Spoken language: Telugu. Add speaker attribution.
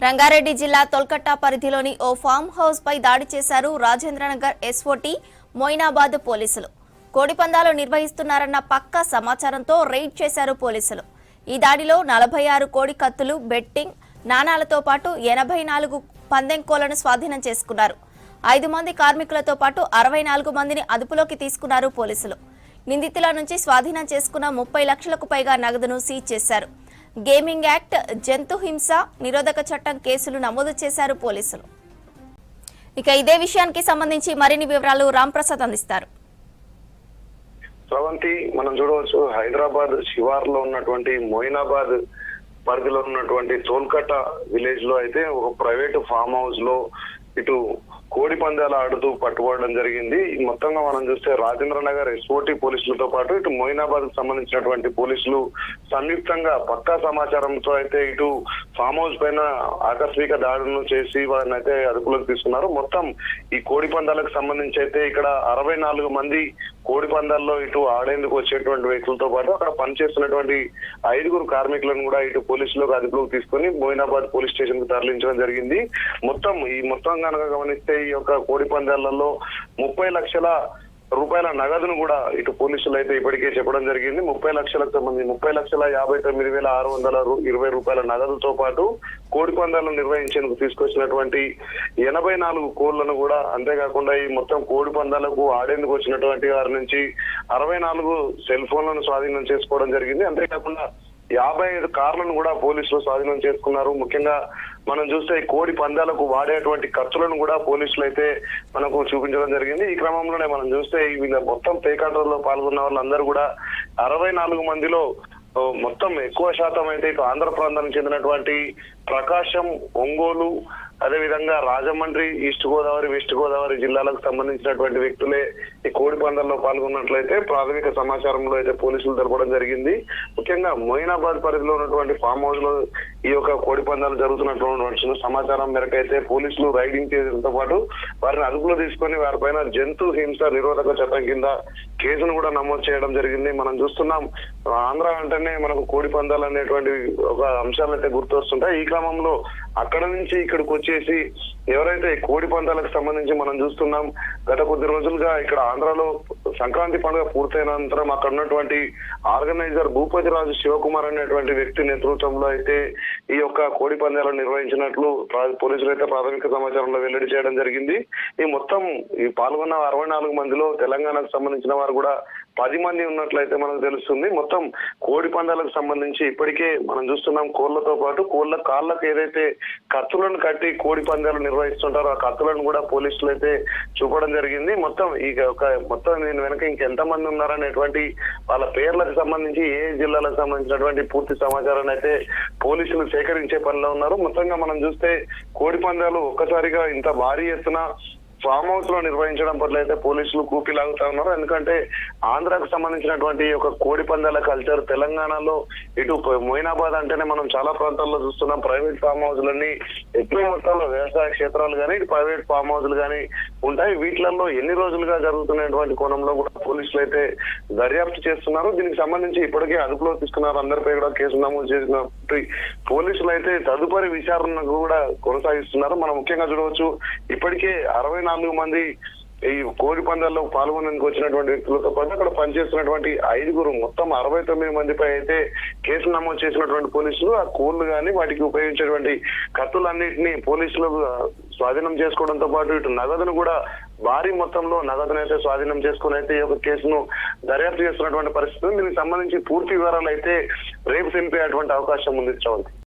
Speaker 1: రంగారెడ్డి జిల్లా తొల్కట్ట పరిధిలోని ఓ ఫామ్ హౌస్ పై దాడి చేశారు రాజేంద్రనగర్ ఎస్ఓటీ మొయినాబాద్ పోలీసులు. కోడిపందాలు నిర్వహిస్తున్నారన్న పక్కా సమాచారంతో రైడ్ చేశారు పోలీసులు. ఈ దాడిలో 46 కోడి కత్తులు, బెట్టింగ్ నాణాలతో పాటు 84 పందెం కోళ్లను స్వాధీనం చేసుకున్నారు. 5 మంది కార్మికులతో పాటు 64 మందిని అదుపులోకి తీసుకున్నారు పోలీసులు. నిందితుల నుంచి స్వాధీనం చేసుకున్న 30 లక్షలకు పైగా నగదును సీజ్ చేశారు. గేమింగ్ యాక్ట్, జంతు హింస నిరోధక చట్టం కేసులు నమోదు చేశారు పోలీసులు. ఇక ఇదే విషయానికి సంబంధించి మరిన్ని వివరాలు రాంప్రసాద్ అందిస్తారు.
Speaker 2: స్రవంతి, మనం చూడవచ్చు హైదరాబాద్ శివార్లో ఉన్నటువంటి మొయినాబాద్ పరిధిలో ఉన్నటువంటి తోల్కట్ట విలేజ్ లో అయితే ఒక ప్రైవేట్ ఫామ్ హౌస్ లో ఇటు కోడి పందాలు ఆడుతూ పట్టుకోవడం జరిగింది. మొత్తంగా మనం చూస్తే రాజేంద్రనగర్ ఎస్ఓటీ పోలీసులతో పాటు ఇటు మొయినాబాద్ కు సంబంధించినటువంటి పోలీసులు సంయుక్తంగా పక్కా సమాచారంతో అయితే ఇటు ఫామ్ హౌస్ పైన ఆకస్మిక దాడులను చేసి వారిని అయితే అదుపులోకి తీసుకున్నారు. మొత్తం ఈ కోడి పందాలకు సంబంధించి అయితే ఇక్కడ 64 మంది కోడి పందాల్లో ఇటు ఆడేందుకు వచ్చేటువంటి వ్యక్తులతో పాటు అక్కడ పనిచేస్తున్నటువంటి 5 కార్మికులను కూడా ఇటు పోలీసులకు అదుపులోకి తీసుకుని మొయినాబాద్ పోలీస్ స్టేషన్ కు తరలించడం జరిగింది. మొత్తం కనుక గమనిస్తే ఈ యొక్క కోడి పందాలలో 30 లక్షల రూపాయల నగదును కూడా ఇటు పోలీసులు అయితే ఇప్పటికే చెప్పడం జరిగింది. 30 లక్షలకు సంబంధించి 30,59,620 రూపాయల నగదుతో పాటు కోడి పందాలను నిర్వహించేందుకు తీసుకొచ్చినటువంటి 84 కోళ్లను కూడా, అంతేకాకుండా ఈ మొత్తం కోడి పందాలకు ఆడేందుకు వచ్చినటువంటి వారి నుంచి 64 సెల్ ఫోన్లను స్వాధీనం చేసుకోవడం జరిగింది. అంతేకాకుండా 55 కార్లను కూడా పోలీసులు స్వాధీనం చేసుకున్నారు. ముఖ్యంగా మనం చూస్తే కోడి పందాలకు వాడేటువంటి ఖర్చులను కూడా పోలీసులు అయితే మనకు చూపించడం జరిగింది. ఈ క్రమంలోనే మనం చూస్తే మొత్తం పేకాటలో పాల్గొన్న వాళ్ళందరూ కూడా 64 మందిలో మొత్తం ఎక్కువ శాతం అయితే ఇటు ఆంధ్ర ప్రాంతానికి చెందినటువంటి ప్రకాశం, ఒంగోలు, అదేవిధంగా రాజమండ్రి, ఈస్ట్ గోదావరి, వెస్ట్ గోదావరి జిల్లాలకు సంబంధించినటువంటి వ్యక్తులే ఈ కోడి పందాల్లో పాల్గొన్నట్లయితే ప్రాథమిక సమాచారంలో అయితే పోలీసులు తెలపడం జరిగింది. ముఖ్యంగా మొయినాబాద్ పరిధిలో ఉన్నటువంటి ఫామ్ హౌస్ లో ఈ యొక్క కోడి పందాలు జరుగుతున్నటువంటి సమాచారం మేరకు అయితే పోలీసులు రైడింగ్ చేయడంతో పాటు వారిని అదుపులో తీసుకొని వారిపైన జంతు హింస నిరోధక చట్టం కింద కేసును కూడా నమోదు చేయడం జరిగింది. మనం చూస్తున్నాం, ఆంధ్ర అంటేనే మనకు కోడి పందాలు అనేటువంటి ఒక అంశాలు అయితే గుర్తొస్తుంటాయి. ఈ క్రమంలో అక్కడ నుంచి ఇక్కడికి వచ్చేసి ఎవరైతే కోడి పందాలకు సంబంధించి మనం చూస్తున్నాం, గత కొద్ది రోజులుగా ఇక్కడ ఆంధ్రాలో సంక్రాంతి పండుగ పూర్తయిన అనంతరం అక్కడ ఉన్నటువంటి ఆర్గనైజర్ భూపతిరాజు శివకుమార్ అనేటువంటి వ్యక్తి నేతృత్వంలో అయితే ఈ యొక్క కోడి పందాలను నిర్వహించినట్లు పోలీసులు అయితే ప్రాథమిక సమాచారంలో వెల్లడి చేయడం జరిగింది. ఈ పాల్గొన్న 64 మందిలో తెలంగాణకు సంబంధించిన వారు కూడా 10 మంది ఉన్నట్లయితే మనకు తెలుస్తుంది. మొత్తం కోడి పందాలకు సంబంధించి ఇప్పటికే మనం చూస్తున్నాం, కోళ్లతో పాటు కోళ్ల కాళ్ళకు ఏదైతే కత్తులను కట్టి కోడి పందాలు నిర్వహిస్తుంటారో ఆ కత్తులను కూడా పోలీసులు అయితే చూపడం జరిగింది. మొత్తం దీని వెనక ఇంకెంత మంది ఉన్నారనేటువంటి వాళ్ళ పేర్లకు సంబంధించి ఏ జిల్లాలకు సంబంధించినటువంటి పూర్తి సమాచారాన్ని అయితే పోలీసులు సేకరించే పనిలో ఉన్నారు. మొత్తంగా మనం చూస్తే కోడి పందాలు ఒక్కసారిగా ఇంత భారీ ఎత్తున ఫామ్ హౌస్ లో నిర్వహించడం పట్ల అయితే పోలీసులు కూపిలాగుతా ఉన్నారు. ఎందుకంటే ఆంధ్రాకు సంబంధించినటువంటి ఒక కోడి పందాల కల్చర్ తెలంగాణలో ఇటు మొయినాబాద్ అంటేనే మనం చాలా ప్రాంతాల్లో చూస్తున్నాం, ప్రైవేట్ ఫామ్ హౌస్లన్నీ ఎక్కువ మొత్తంలో వ్యవసాయ క్షేత్రాలు కానీ ఇటు ప్రైవేట్ ఫామ్ హౌస్లు కానీ ఉంటాయి. వీటిలలో ఎన్ని రోజులుగా జరుగుతున్నటువంటి కోణంలో కూడా పోలీసులు అయితే దర్యాప్తు చేస్తున్నారు. దీనికి సంబంధించి ఇప్పటికే అదుపులో తీసుకున్నారు. అందరిపై కూడా కేసు నమోదు చేసినప్పుడు పోలీసులు అయితే తదుపరి విచారణకు కూడా కొనసాగిస్తున్నారు. మనం ముఖ్యంగా చూడవచ్చు, ఇప్పటికే 64 మంది ఈ కోడి పందాల్లో పాల్గొనేందుకు వచ్చినటువంటి వ్యక్తులతో పాటు అక్కడ పనిచేస్తున్నటువంటి 5 మొత్తం 69 మందిపై అయితే కేసు నమోదు చేసినటువంటి పోలీసులు ఆ కోళ్లు కానీ వాటికి ఉపయోగించేటువంటి కత్తులన్నింటినీ పోలీసులు స్వాధీనం చేసుకోవడంతో పాటు ఇటు నగదును కూడా భారీ మొత్తంలో నగదును అయితే స్వాధీనం చేసుకుని అయితే ఈ యొక్క కేసును దర్యాప్తు చేస్తున్నటువంటి పరిస్థితి. దీనికి సంబంధించి పూర్తి వివరాలు అయితే రేపు తెలిపేటువంటి అవకాశం ఉంది.